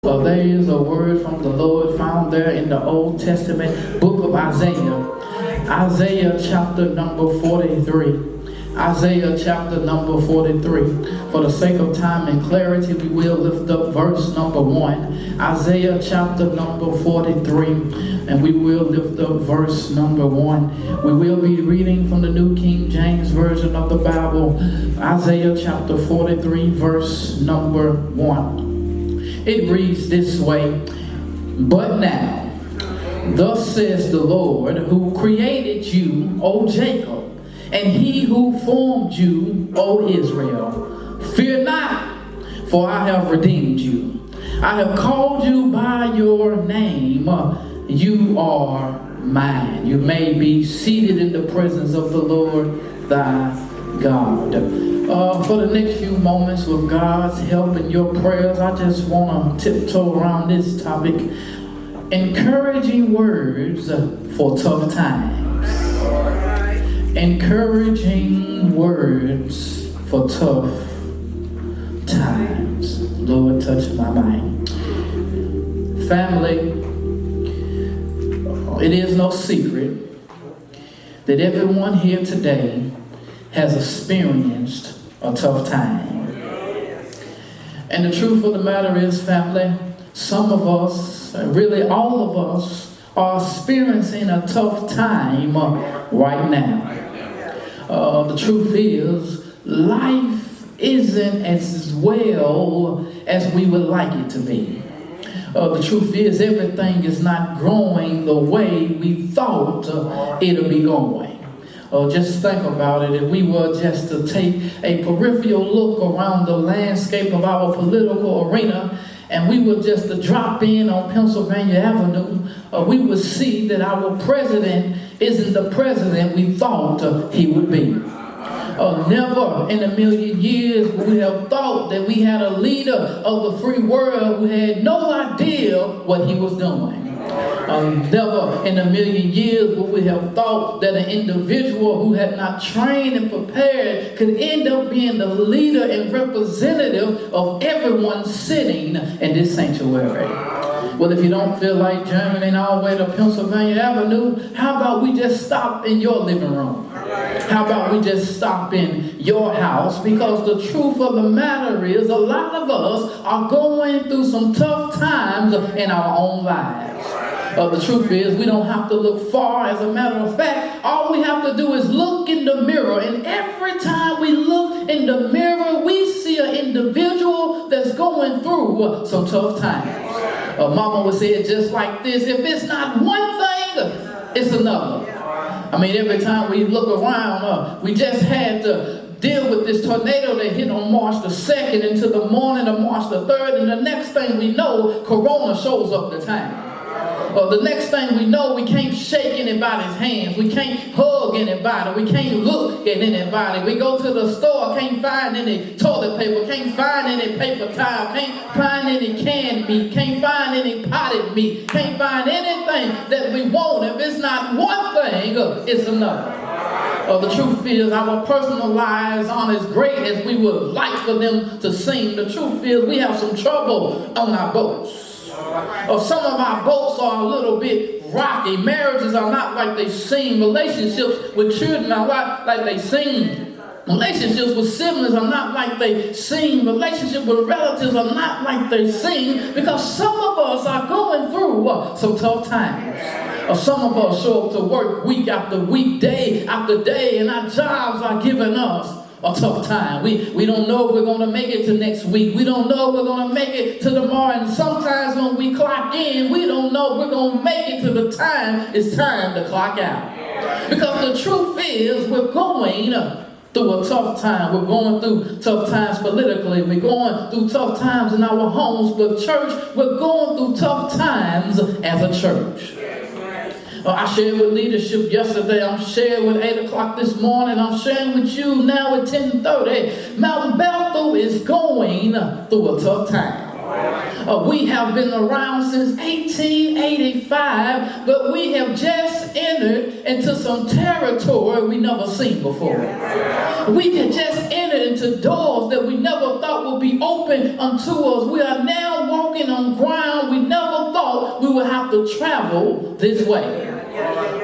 There is a word from the Lord found there in the Old Testament book of Isaiah. Isaiah chapter number 43. Isaiah chapter number 43. For the sake of time and clarity, we will lift up verse number 1. Isaiah chapter number 43. And we will lift up verse number 1. We will be reading from the New King James Version of the Bible. Isaiah chapter 43, verse number 1. It reads this way, "But now, thus says the Lord, who created you, O Jacob, and he who formed you, O Israel, fear not, for I have redeemed you. I have called you by your name. You are mine." You may be seated in the presence of the Lord thy God. For the next few moments, with God's help and your prayers, I just want to tiptoe around this topic. Encouraging words for tough times. Encouraging words for tough times. Lord, touch my mind. Family, it is no secret that everyone here today has experienced a tough time. And the truth of the matter is, family, some of us, really all of us, are experiencing a tough time right now. The truth is, life isn't as well as we would like it to be. The truth is, everything is not growing the way we thought it'll be going. Just think about it. If we were just to take a peripheral look around the landscape of our political arena, and we were just to drop in on Pennsylvania Avenue, we would see that our president isn't the president we thought he would be. Never in a million years would we have thought that we had a leader of the free world who had no idea what he was doing. Never in a million years would we have thought that an individual who had not trained and prepared could end up being the leader and representative of everyone sitting in this sanctuary. Well, if you don't feel like journeying all the way to Pennsylvania Avenue, how about we just stop in your living room? How about we just stop in your house? Because the truth of the matter is, a lot of us are going through some tough times in our own lives. The truth is, we don't have to look far. As a matter of fact, all we have to do is look in the mirror. And every time we look in the mirror, we see an individual that's going through some tough times. Mama would say it just like this: if it's not one thing, it's another. I mean, every time we look around, we just had to deal with this tornado that hit on March the 2nd into the morning of March the 3rd, and the next thing we know, Corona shows up the time. The next thing we know, we can't shake anybody's hands. We can't hug anybody. We can't look at anybody. We go to the store, can't find any toilet paper, can't find any paper towel, can't find any canned meat, can't find any potted meat, can't find anything that we want. If it's not one thing, it's another. The truth is, our personal lives aren't as great as we would like for them to seem. The truth is, we have some trouble on our boats. Some of our boats are a little bit rocky. Marriages are not like they seem. Relationships with children are not like they seem. Relationships with siblings are not like they seem. Relationships with relatives are not like they seem, because some of us are going through some tough times. Some of us show up to work week after week, day after day, and our jobs are giving us a tough time. We don't know if we're going to make it to next week. We don't know if we're going to make it to tomorrow. And sometimes when we clock in, we don't know if we're going to make it to the time it's time to clock out. Because the truth is, we're going through a tough time. We're going through tough times politically. We're going through tough times in our homes. But church, we're going through tough times as a church. I shared with leadership yesterday. I'm sharing with 8 o'clock this morning. I'm sharing with you now at 10:30. Mount Bethel is going through a tough time. We have been around since 1885, but we have just entered into some territory we never seen before. We have just entered into doors that we never thought would be open unto us. We are now walking on ground we never thought we would have to travel this way.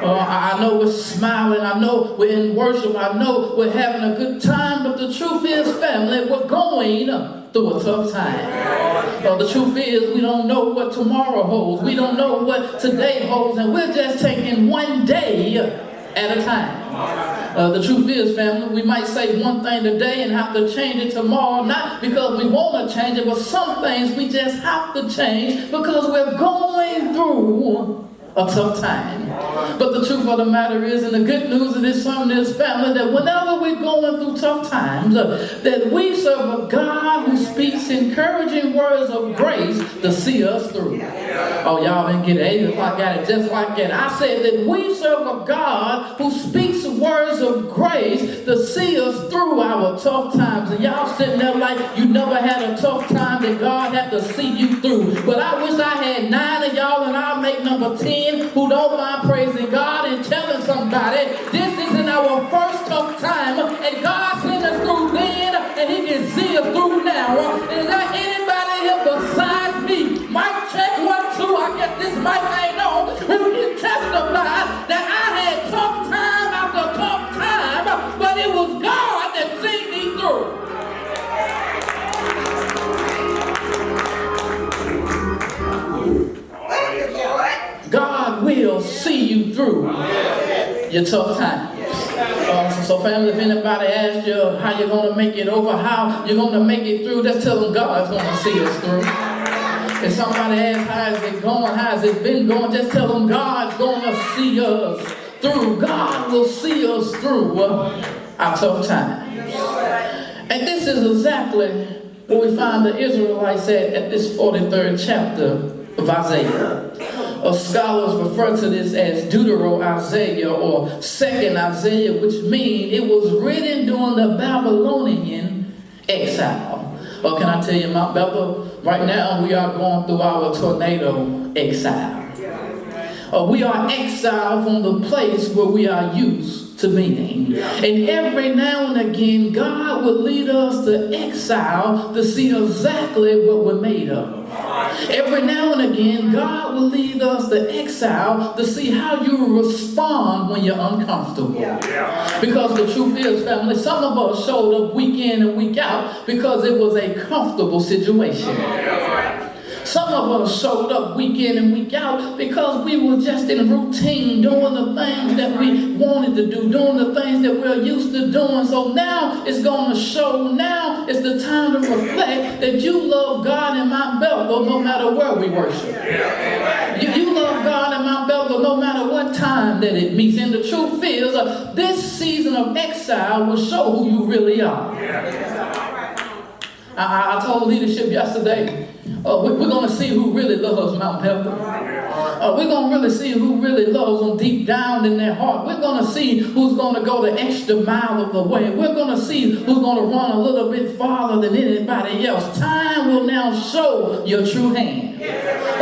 I know we're smiling, I know we're in worship, I know we're having a good time, but the truth is, family, we're going through a tough time. The truth is, we don't know what tomorrow holds. We don't know what today holds, and we're just taking one day at a time. The truth is, family, we might say one thing today and have to change it tomorrow, not because we want to change it, but some things we just have to change because we're going through a tough time. But the truth of the matter is, and the good news of this sermon is, family, that whenever we're going through tough times, that we serve a God who speaks encouraging words of grace to see us through. Oh, y'all didn't get it. If I got it just like that. I said that we serve a God who speaks words of grace to see us through our tough times. And y'all sitting there like you never had a tough time that God had to see you through. But I wish I had 9 of y'all, and I'll make number 10 who don't mind praising God and telling somebody this isn't our first tough time, and God sent us through then, and He can see us through now. Is there anybody here besides me? Mic check 1, 2. I guess this mic ain't on. Who can testify that I had tough time after tough time, but it was God that seen me through. God will see you through your tough times. So family, if anybody asks you how you're going to make it over, how you're going to make it through, just tell them God's going to see us through. If somebody asks how is it going, how has it been going, just tell them God's going to see us through. God will see us through our tough times. And this is exactly what we find the Israelites at this 43rd chapter of Isaiah. Scholars refer to this as Deutero-Isaiah or Second Isaiah, which means it was written during the Babylonian exile. Or can I tell you, Mount Bethel, right now we are going through our tornado exile. We are exiled from the place where we are used to being. And every now and again, God will lead us to exile to see exactly what we're made of. Every now and again, God will lead us to exile to see how you respond when you're uncomfortable. Because the truth is, family, some of us showed up week in and week out because it was a comfortable situation. Some of us showed up week in and week out because we were just in routine, doing the things that we wanted to do, doing the things that we're used to doing. So now it's going to show, now it's the time to reflect that you love God in Mount Bethel no matter where we worship. You love God in Mount Bethel no matter what time that it meets. And the truth is, this season of exile will show who you really are. I told leadership yesterday, we're going to see who really loves Mount Bethel. We're going to really see who really loves them deep down in their heart. We're going to see who's going to go the extra mile of the way. We're going to see who's going to run a little bit farther than anybody else. Time will now show your true hand.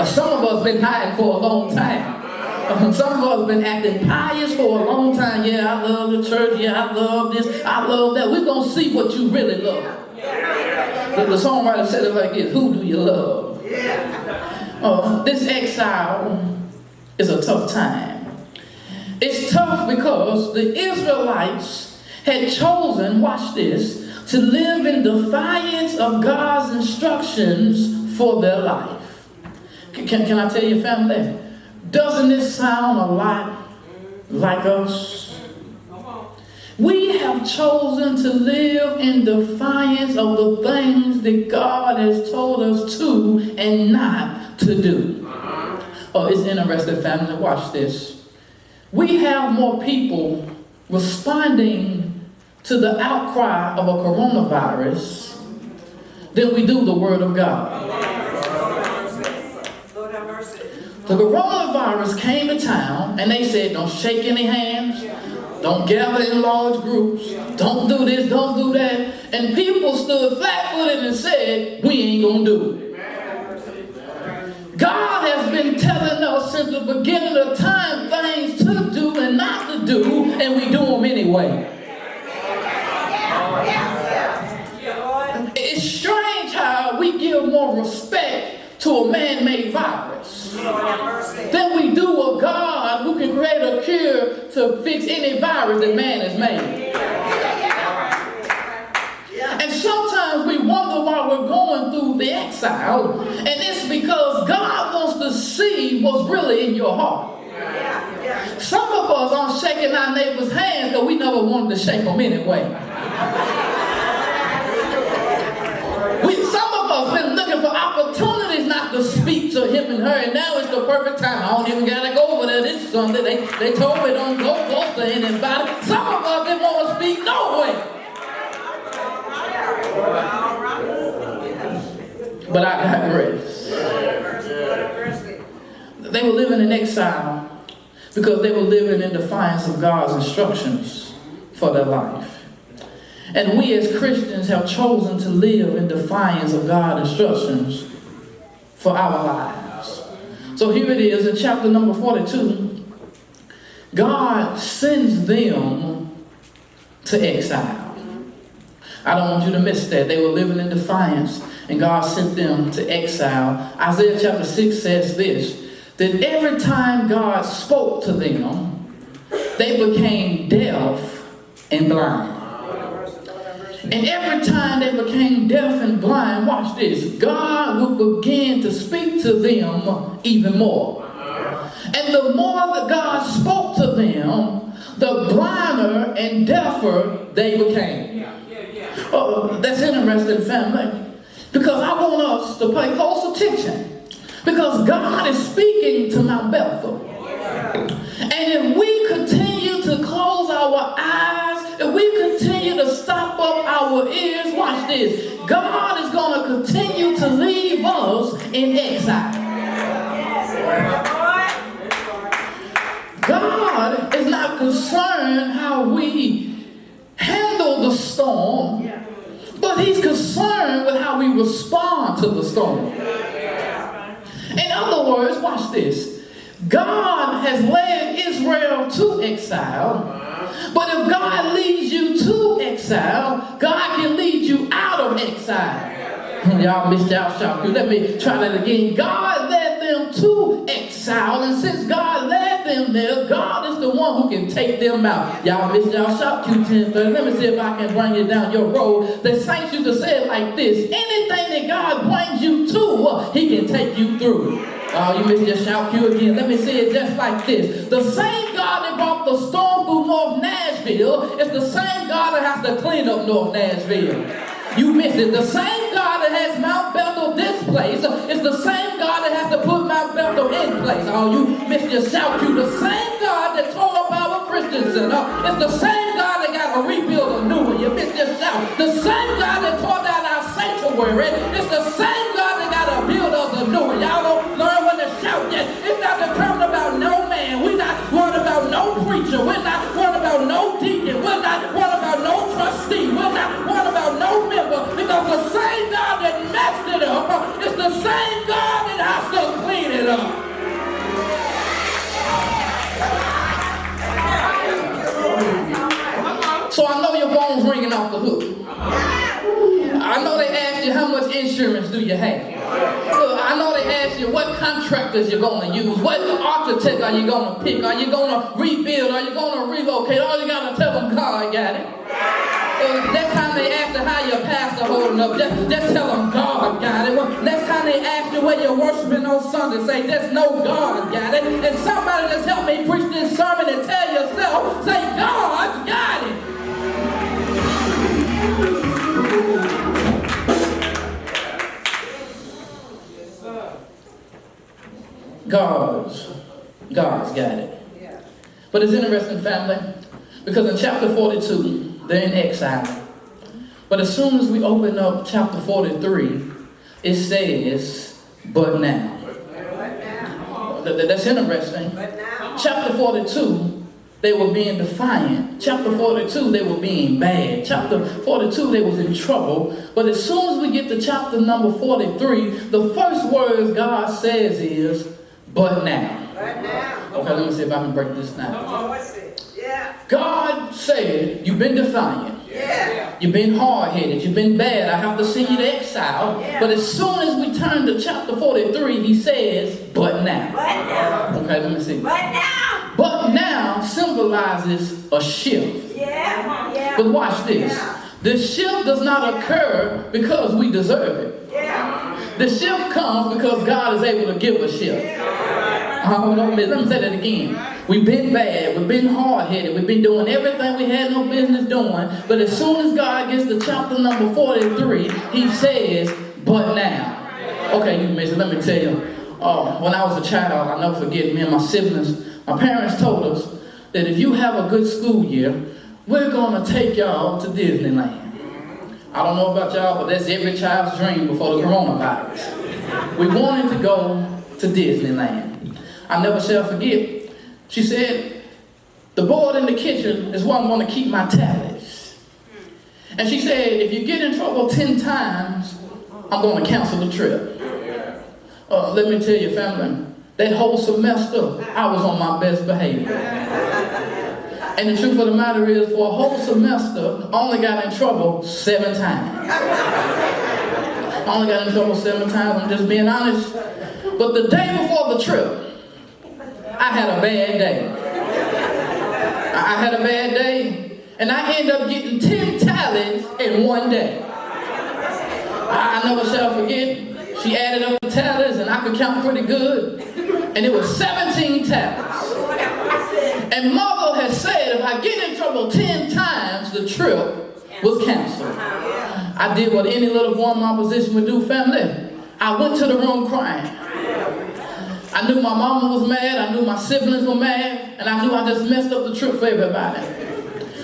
Some of us been hiding for a long time. Some of us been acting pious for a long time. Yeah, I love the church. Yeah, I love this. I love that. We're going to see what you really love. The songwriter said it like this: who do you love? This exile is a tough time. It's tough because the Israelites had chosen, watch this, to live in defiance of God's instructions for their life. Can I tell you, family, doesn't this sound a lot like us? We have chosen to live in defiance of the things that God has told us to and not to do. It's interesting, family. Watch this. We have more people responding to the outcry of a coronavirus than we do the Word of God. The coronavirus came to town and they said, don't shake any hands. Don't gather in large groups. Don't do this, don't do that. And people stood flat-footed and said, we ain't gonna do it. God has been telling us since the beginning of time things to do and not to do, and we do them anyway. virus than we do a God who can create a cure to fix any virus that man has made. And sometimes we wonder why we're going through the exile, and it's because God wants to see what's really in your heart. Some of us aren't shaking our neighbor's hands because we never wanted to shake them anyway. Some of us been looking for opportunities not to speak to him and her, and now it's the perfect time. I don't even gotta go over there this Sunday. They told me don't go close to anybody. Some of us didn't want to speak nowhere. But I digress. They were living in exile because they were living in defiance of God's instructions for their life. And we as Christians have chosen to live in defiance of God's instructions for our lives. So here it is in chapter number 42. God sends them to exile. I don't want you to miss that. They were living in defiance, and God sent them to exile. Isaiah chapter 6 says this, that every time God spoke to them, they became deaf and blind. And every time they became deaf and blind, watch this, God would begin to speak to them even more. And the more that God spoke to them, the blinder and deafer they became. Oh, that's interesting, family, because I want us to pay close attention, because God is speaking to Mount Bethel. And if we continue to close our eyes, if we continue to stop up our ears, watch this, God is going to continue to leave us in exile. God is not concerned how we handle the storm, but he's concerned with how we respond to the storm. In other words, watch this. God has led Israel to exile, but if God leads you to exile, God can lead you out of exile. Y'all missed out, Jacques. Let me try that again. God led them to exile, and since God led them there, God is the one who can take them out. Y'all missed out, Jacques 10:30. Let me see if I can bring you down your road. The saints used to say it like this: anything that God brings you to, he can take you through. Oh, you missed your shout cue again. Let me say it just like this. The same God that brought the storm through North Nashville is the same God that has to clean up North Nashville. You missed it. The same God that has Mount Bethel displaced is the same God that has to put Mount Bethel in place. Oh, you missed your shout cue. The same God that tore up our Christian Center is the same God that got to rebuild a new one. You missed your shout. The same God that tore down our sanctuary is the same God that got to build us a new one. Y'all don't learn when to shout yet. It's not determined about no man. We're not worried about no preacher. We're not worried about no deacon. We're not worried about no trustee. We're not worried about no member. Because the same God that messed it up is the same God that has to clean it up. So I know your phone's ringing off the hook. I know they asked you how much insurance do you have. I know they asked you what contractors you're going to use. What architect are you going to pick? Are you going to rebuild? Are you going to relocate? All you got to tell them, God got it. Next time they ask you how your pastor holding up, just tell them God got it. Next time they ask you where you're worshiping on Sunday, say just know God got it. And somebody just help me preach this sermon and tell yourself, say God's got it. God's got it. But it's interesting, family, because in chapter 42, they're in exile. But as soon as we open up chapter 43, it says, but now. That's interesting. Chapter 42, they were being defiant. Chapter 42, they were being bad. Chapter 42, they was in trouble. But as soon as we get to chapter number 43, the first words God says is, but now. Okay, let me see if I can break this down. God said, you've been defiant. You've been hard-headed. You've been bad. I have to send you to exile. But as soon as we turn to chapter 43, he says, but now. Okay, let me see. But now symbolizes a shift. But watch this. The shift does not occur because we deserve it. The shift comes because God is able to give a shift. Let me say that again. We've been bad. We've been hard-headed. We've been doing everything we had no business doing. But as soon as God gets to chapter number 43, he says, but now. Okay, you missed it. Let me tell you. When I was a child, I'll never forget, me and my siblings, my parents told us that if you have a good school year, we're going to take y'all to Disneyland. I don't know about y'all, but that's every child's dream before the coronavirus. We wanted to go to Disneyland. I never shall forget. She said, the board in the kitchen is where I'm going to keep my tallies. And she said, if you get in trouble 10 times, I'm going to cancel the trip. Let me tell you, family, that whole semester, I was on my best behavior. And the truth of the matter is, for a whole semester, I only got in trouble 7 times. I only got in trouble 7 times, I'm just being honest. But the day before the trip, I had a bad day. I had a bad day, and I ended up getting 10 tallies in one day. I never shall forget, she added up the tallies, and I could count pretty good, and it was 17 tallies. And Mother had said if I get in trouble 10 times, the trip was canceled. I did what any little boy in my position would do, family. I went to the room crying. I knew my mama was mad, I knew my siblings were mad, and I knew I just messed up the trip for everybody.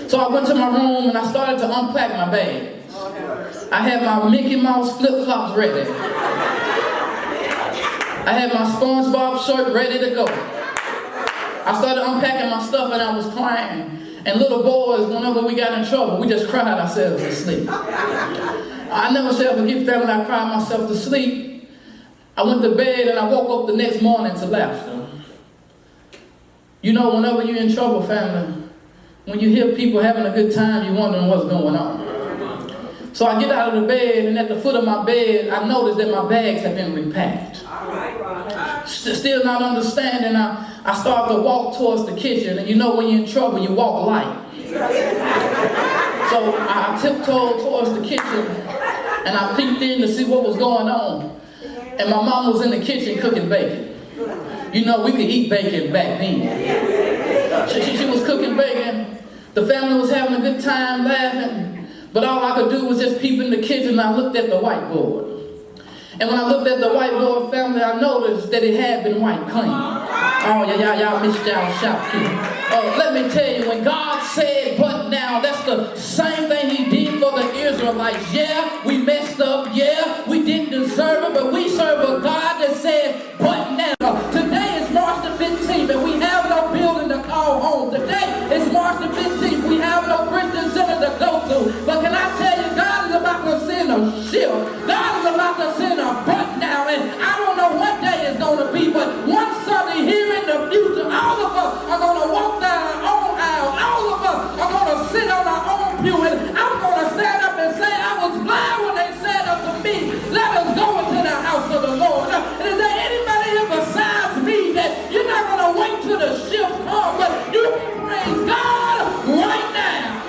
So I went to my room and I started to unpack my bag. I had my Mickey Mouse flip-flops ready. I had my SpongeBob shirt ready to go. I started unpacking my stuff and I was crying. And little boys, whenever we got in trouble, we just cried ourselves to sleep. I never shall forget, family, I cried myself to sleep. I went to bed and I woke up the next morning to laughter. You know, whenever you're in trouble, family, when you hear people having a good time, you're wondering what's going on. So I get out of the bed, and at the foot of my bed, I noticed that my bags had been repacked. Still not understanding, I start to walk towards the kitchen, and you know when you're in trouble, you walk light. So I tiptoed towards the kitchen, and I peeked in to see what was going on. And my mom was in the kitchen cooking bacon. You know, we could eat bacon back then. She was cooking bacon. The family was having a good time laughing. But all I could do was just peep in the kitchen, and I looked at the whiteboard. And when I looked at the whiteboard, family, I noticed that it had been wiped clean. Oh, y'all missed y'all shout key. Let me tell you, when God said, but now, that's the same thing he did for the Israelites. Yeah, we messed up. Yeah, we didn't deserve it, but we serve a God that said, but now. Today is March the 15th, and we have no building to call home. Today is March the 15th. We have no Christian center to go to. But can I tell you, God is about to send a shift. God is about to send a but now, and I don't know what day it's going to be, but one Sunday here in the future, all of us are going to walk down our own aisle. All of us are going to sit on our own pew, and I'm going to stand up and say, I was glad when they said unto me, let us go into the house of the Lord. And is there anybody here besides me that you're not going to wait till the shift comes, but you can praise God right now?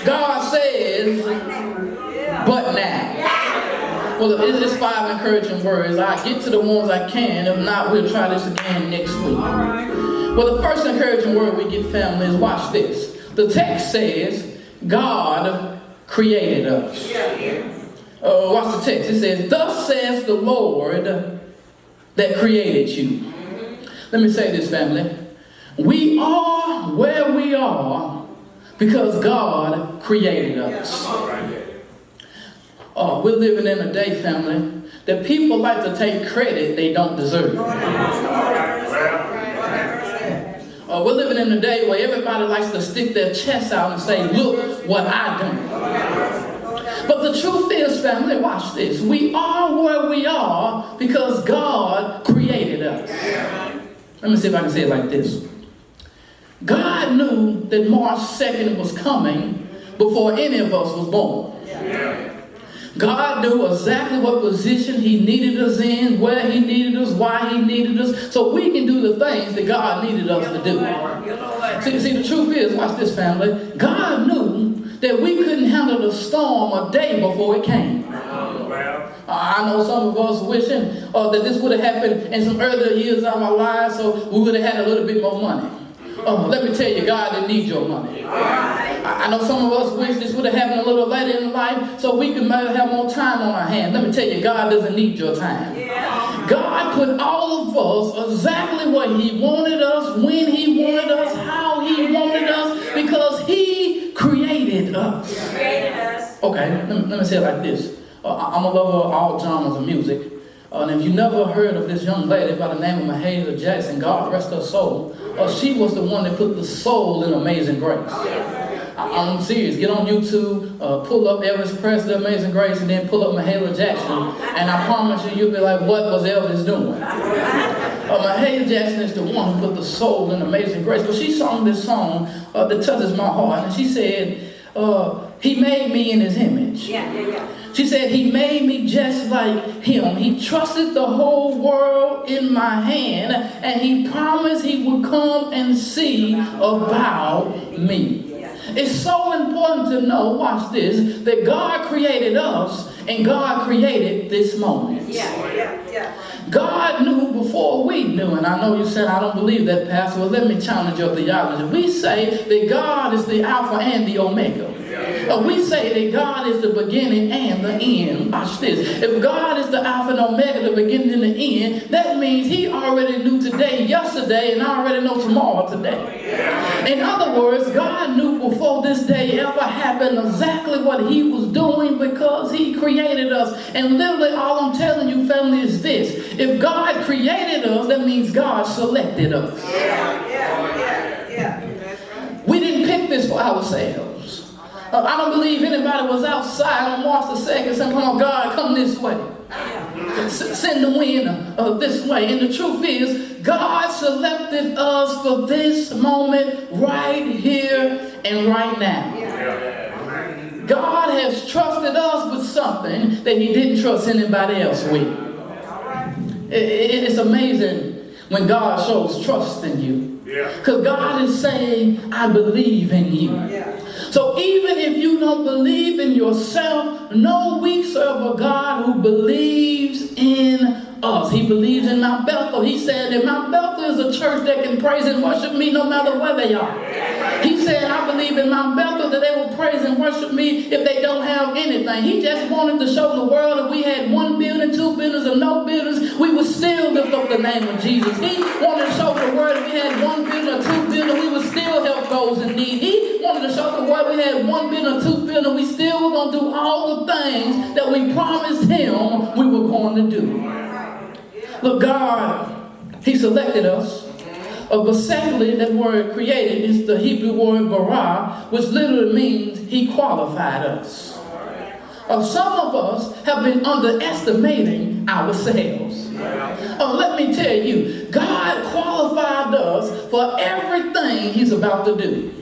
God says, but now. Well, it's 5 encouraging words. I get to the ones I can. If not, we'll try this again next week. Well, the first encouraging word we get, family, is watch this. The text says, God created us. Watch the text. It says, thus says the Lord that created you. Let me say this, family. We are where we are because God created us. We're living in a day, family, that people like to take credit they don't deserve. We're living in a day where everybody likes to stick their chest out and say, look what I do. But the truth is, family, watch this. We are where we are because God created us. Let me see if I can say it like this. God knew that March 2nd was coming before any of us was born. God knew exactly what position he needed us in, where he needed us, why he needed us, so we can do the things that God needed us to do. See, the truth is, watch this, family, God knew that we couldn't handle the storm a day before it came. I know some of us wishing that this would have happened in some earlier years of our lives, so we would have had a little bit more money. Let me tell you, God didn't need your money. I know some of us wish this would have happened a little later in life so we could maybe have more time on our hands. Let me tell you, God doesn't need your time. God put all of us exactly what he wanted us, when he wanted us, how he wanted us, because he created us. Okay, let me say it like this. I'm a lover of all genres of music. And if you never heard of this young lady by the name of Jacques, God rest her soul, she was the one that put the soul in Amazing Grace. I'm serious. Get on YouTube, pull up Elvis Presley, Amazing Grace, and then pull up Mahalia Jackson. And I promise you, you'll be like, what was Elvis doing? Mahalia Jackson is the one who put the soul in Amazing Grace. But she sung this song that touches my heart. And she said, he made me in his image. She said, he made me just like him. He trusted the whole world in my hand, and he promised he would come and see about me. It's so important to know, watch this, that God created us and God created this moment. God knew before we knew, and I know you said, I don't believe that, Pastor. Well, let me challenge your theology. We say that God is the Alpha and the Omega. We say that God is the beginning and the end. Watch this. If God is the Alpha and Omega, the beginning and the end, that means he already knew today, yesterday, and I already know tomorrow today. In other words, God knew before this day ever happened exactly what he was doing because he created us. And literally all I'm telling you, family, is this. If God created us, that means God selected us. We didn't pick this for ourselves. I don't believe anybody was outside on March the 2nd saying, come on, God, come this way. Send the wind this way. And the truth is, God selected us for this moment right here and right now. God has trusted us with something that he didn't trust anybody else with. It's amazing when God shows trust in you. Because God is saying, I believe in you. So even if you don't believe in yourself, know we serve a God who believes in us. He believes in Mount Bethel. He said that Mount Bethel is a church that can praise and worship me no matter where they are. He said, I believe in Mount Bethel that they will praise and worship me if they don't have anything. He just wanted to show the world that we had 1 building, 2 buildings, or no buildings, we would still lift up the name of Jesus. He wanted to show the world that we had 1 building or 2 buildings, we would still help those in need. He wanted to show the world we had 1 building or 2 buildings, we still were going to do all the things that we promised him we were going to do. Look, God, he selected us. But secondly, that word created is the Hebrew word bara, which literally means he qualified us. Some of us have been underestimating ourselves. Let me tell you, God qualified us for everything he's about to do.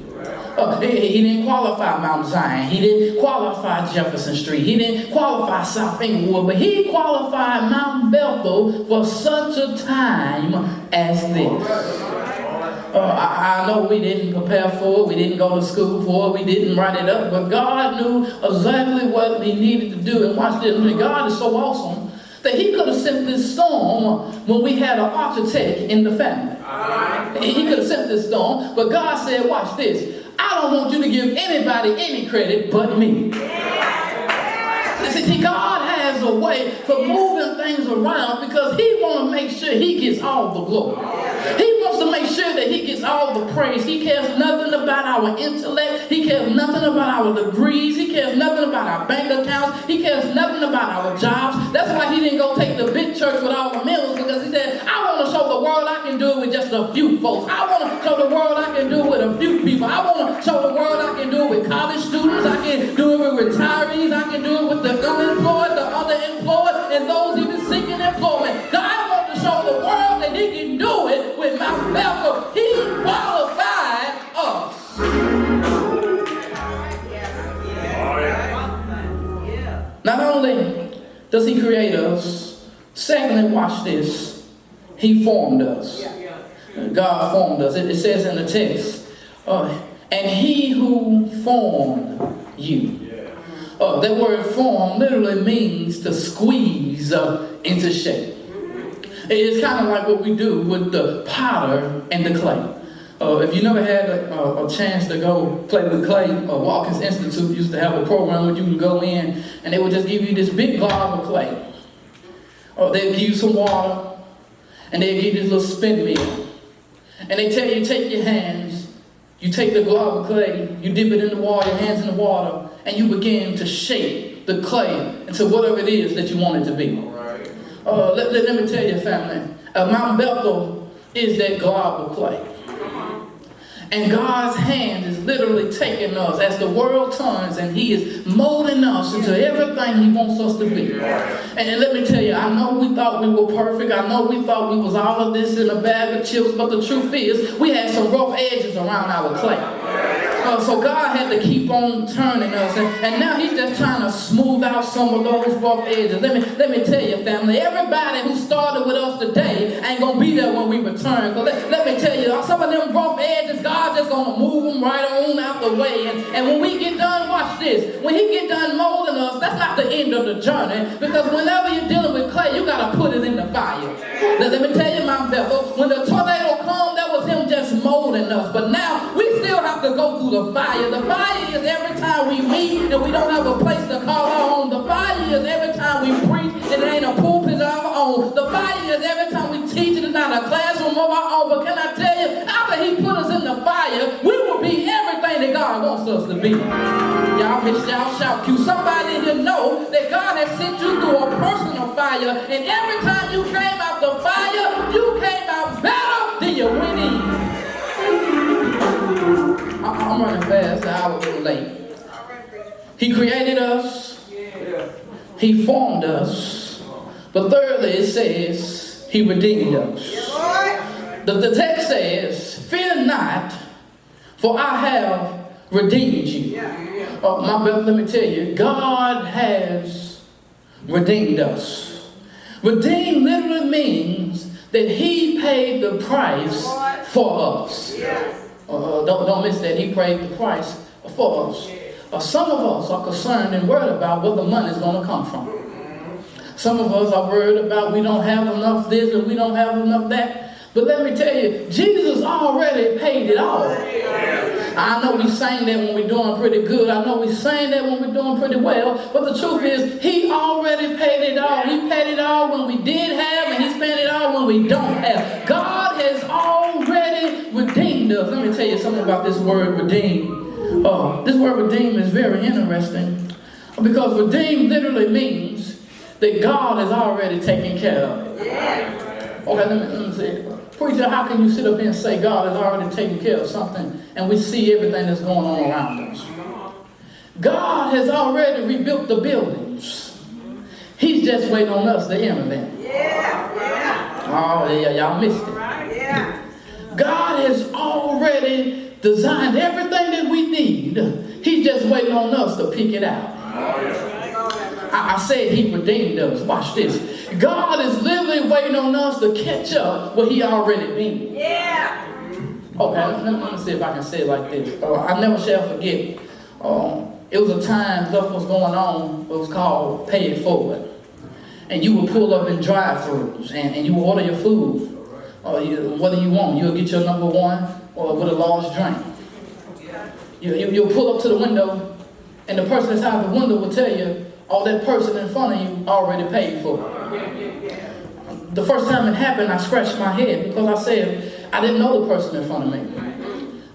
He didn't qualify Mount Zion. He didn't qualify Jefferson Street. He didn't qualify South Inglewood. But he qualified Mount Bethel for such a time as this. I know we didn't prepare for it. We didn't go to school for it. We didn't write it up. But God knew exactly what he needed to do. And watch this. God is so awesome that he could have sent this storm when we had an architect in the family. He could have sent this storm. But God said, watch this. I don't want you to give anybody any credit but me. See, God has a way for moving things around because he wants to make sure he gets all the glory. He wants to make sure that he gets all the praise. He cares nothing about our intellect. He cares nothing about our degrees. He cares nothing about our bank accounts. He cares nothing about our jobs. That's why he didn't go take the big church with all the mills, because he said, I want to show the world I can do it with just a few folks. I want to show the world I can do it with a few people. I want to show the world I can do it with college students. I can do it with retirees. I can do it with the unemployed, the underemployed, and those even seeking employment. God wants to show the world that he can do it with my Not only does he create us, secondly, watch this, he formed us. God formed us. It says in the text, and he who formed you. That word form literally means to squeeze into shape. It's kind of like what we do with the potter and the clay. If you never had a chance to go play with clay, Watkins Institute used to have a program where you can go in and they would just give you this big glob of clay. They'd give you some water and they'd give you this little spin wheel. And they tell you, take your hands, you take the glob of clay, you dip it in the water, your hands in the water, and you begin to shape the clay into whatever it is that you want it to be. Let me tell you, family, Mount Bethel is that glob of clay. And God's hand is literally taking us as the world turns, and he is molding us into everything he wants us to be. And let me tell you, I know we thought we were perfect. I know we thought we was all of this in a bag of chips, but the truth is we had some rough edges around our clay. So God had to keep on turning us, and now he's just trying to smooth out some of those rough edges. Let me tell you, family, everybody who started with us today ain't going to be there when we return. Let me tell you, some of them rough edges, God's just going to move them right on out the way. And when we get done, watch this, when he get done molding us, that's not the end of the journey, because whenever you're dealing with clay, you got to put it in the fire. Let me tell you, Mount Bethel, when the tornado come, that was him just molding us. But now we still have to go through the fire. The fire is every time we meet and we don't have a place to call our own. The fire is every time we preach and it ain't a pulpit of our own. The fire is every time we teach and it's not a classroom of our own. But can I tell you, after he put us in the fire, we will be everything that God wants us to be. Y'all miss y'all shout cue. Somebody here know that God has sent you through a personal fire, and every time you came out the fire, you came out better than you went in. I'm running fast, I was a little late. He created us. He formed us. But thirdly, it says he redeemed us. The text says, fear not, for I have redeemed you. My brother, let me tell you, God has redeemed us. Redeemed literally means that he paid the price for us. Don't miss that. He paid the price for us. Some of us are concerned and worried about where the money is going to come from. Some of us are worried about we don't have enough this and we don't have enough that. But let me tell you, Jesus already paid it all. I know we sang that when we're doing pretty good. I know we sang that when we're doing pretty well. But the truth is, he already paid it all. He paid it all when we did have, and he spent it all when we don't have. God has already redeemed us. Let me tell you something about this word redeem. This word redeem is very interesting, because redeem literally means that God has already taken care of it. Okay, let me say, preacher, how can you sit up here and say God has already taken care of something and we see everything that's going on around us? God has already rebuilt the buildings. He's just waiting on us to enter them. Oh, yeah, y'all missed it. God has already designed everything that we need. He's just waiting on us to pick it out. I said he redeemed us. Watch this. God is literally waiting on us to catch up what he already been. Okay, let me see if I can say it like this. I never shall forget. It was a time stuff was going on. It was called pay it forward. And you would pull up in drive-thrus and you would order your food. What do you want? You'll get your number one or with a large drink. You'll pull up to the window and the person inside the window will tell you, oh, that person in front of you already paid for it. The first time it happened, I scratched my head because I said, I didn't know the person in front of me.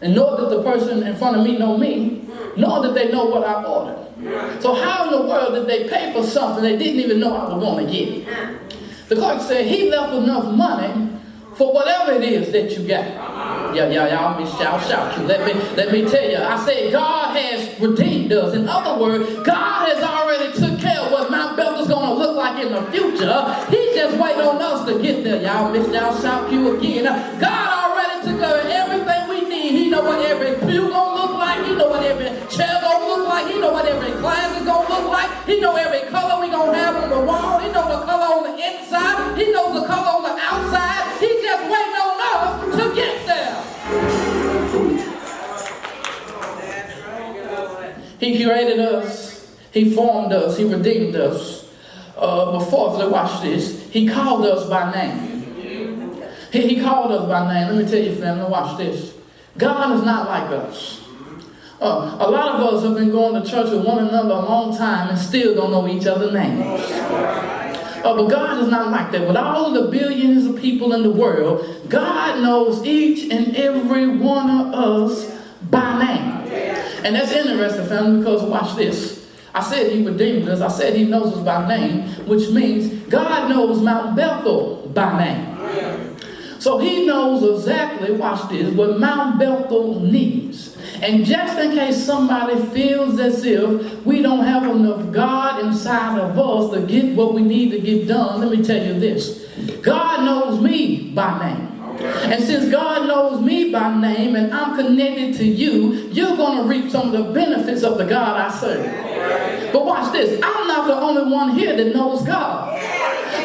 And nor did the person in front of me know me, nor did they know what I ordered. So how in the world did they pay for something they didn't even know I was going to get? The clerk said he left enough money for whatever it is that you got. Y'all miss y'all shout. Let me tell you, I said God has redeemed us. In other words, God has already took care of what Mount Bethel's going to look like in the future. He's just waiting on us to get there. Y'all miss y'all shout you again. God already took care of everything we need. He know what every pew going to look like. He know what every chair going to look like. He know what every class is going to look like. He knows every color we gonna have on the wall. He knows the color on the inside. He knows the color on the outside. He's just waiting on us to get there. He created us. He formed us. He redeemed us. But fourthly, watch this. He called us by name. He called us by name. Let me tell you, family, watch this. God is not like us. A lot of us have been going to church with one another a long time and still don't know each other's names. But God is not like that. With all the billions of people in the world, God knows each and every one of us by name. And that's interesting, family, because watch this. I said he redeemed us. I said he knows us by name, which means God knows Mount Bethel by name. So he knows exactly, watch this, what Mount Bethel needs. And just in case somebody feels as if we don't have enough God inside of us to get what we need to get done, let me tell you this. God knows me by name. And since God knows me by name and I'm connected to you, you're going to reap some of the benefits of the God I serve. But watch this. I'm not the only one here that knows God.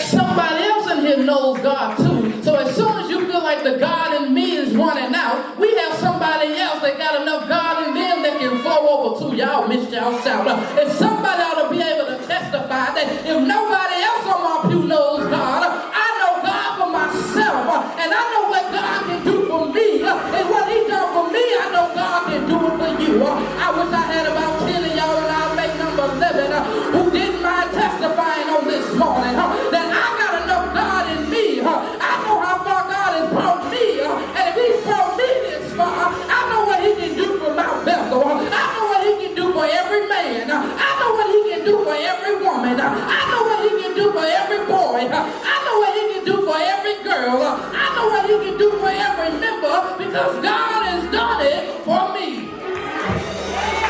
Somebody else in here knows God too. So as soon as you feel like the God in me is running out, we have somebody else that got enough God in them that can flow over to y'all. Miss y'all shout. And somebody ought to be able to testify that if nobody else on my pew knows God, I know God for myself. And I know what God can do for me. And what he done for me, I know God can do it for you. I wish I had about 10 of y'all, and I'll make number 11 who didn't mind testifying on this morning that I got enough God in me. I know how far God has brought me. And if he's brought me this far, I know what he can do for Mount Bethel. I know what he can do for every man. I know what he can do for every woman. I know what he can do for every boy. I know what he can do for every girl. I know what he can do for every member because God has done it for me.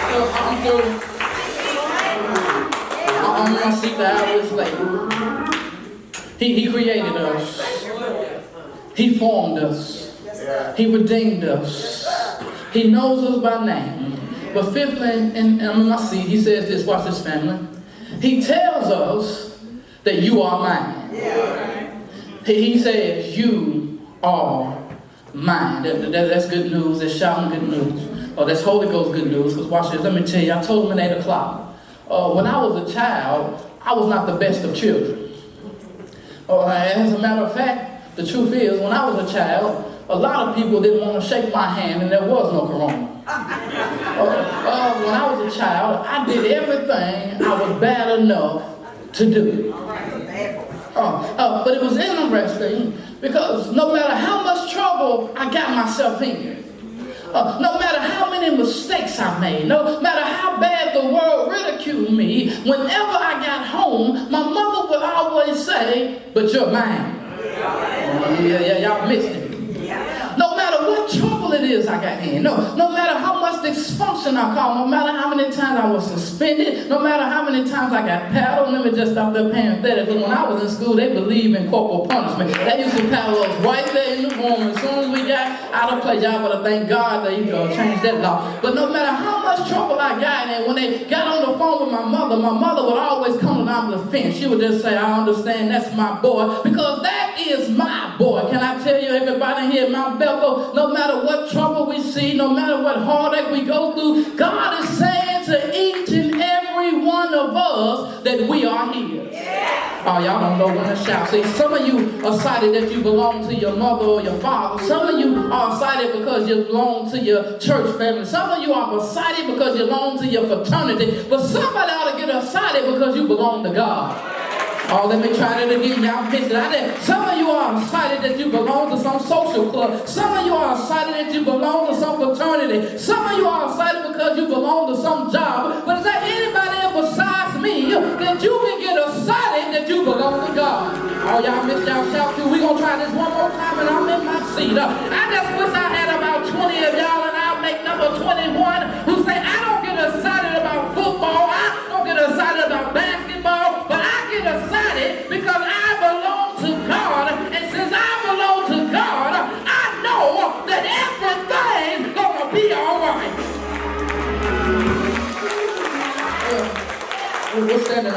So I'm through. I'm going to see the hours later. He created us. He formed us. He redeemed us. He knows us by name. But fifthly, and I'm in my seat, he says this, watch this, family. He tells us that you are mine. He says you are mine. That's good news. That's shouting good news. Oh, that's Holy Ghost good news. Because watch this, let me tell you, I told him at 8 o'clock. When I was a child, I was not the best of children. As a matter of fact, the truth is, when I was a child, a lot of people didn't want to shake my hand and there was no corona. When I was a child, I did everything I was bad enough to do. But it was interesting because no matter how much trouble I got myself in, no matter how many mistakes I made, no matter how bad the world ridiculed me, whenever I got home, my mother would always say, "But you're mine." Y'all missed it. No matter what trouble it is I got in, no matter how much dysfunction I caused, no matter how many times I was suspended, no matter how many times I got paddled. Let me just stop there parenthetically. When I was in school, they believed in corporal punishment. They used to paddle us right there in the room. As soon as we got out of place, y'all better thank God they changed that law. But no matter how much trouble I got in, when they got on the phone with my mother would always come around the fence. She would just say, "I understand, that's my boy," because that is my boy. Can I tell you, everybody here at Mount Bethel, no matter what trouble we see, no matter what heartache we go through, God is saying to each and every one of us that we are His. Oh, y'all don't know when to shout. See, some of you are excited that you belong to your mother or your father. Some of you are excited because you belong to your church family. Some of you are excited because you belong to your fraternity. But somebody ought to get excited because you belong to God. Oh, let me try that again. Y'all missed it. Some of you are excited that you belong to some social club. Some of you are excited that you belong to some fraternity. Some of you are excited because you belong to some job. But is there anybody else besides me that you can get excited that you belong to God? Oh, y'all missed y'all shout too. We're going to try this one more time and I'm in my seat. I just wish I had about 20 of y'all and I'll make number 21 who say, "I don't get excited about football. I don't get excited about basketball, but I get excited because I belong to God, and since I belong to God, I know that everything's gonna be all right." What's standing.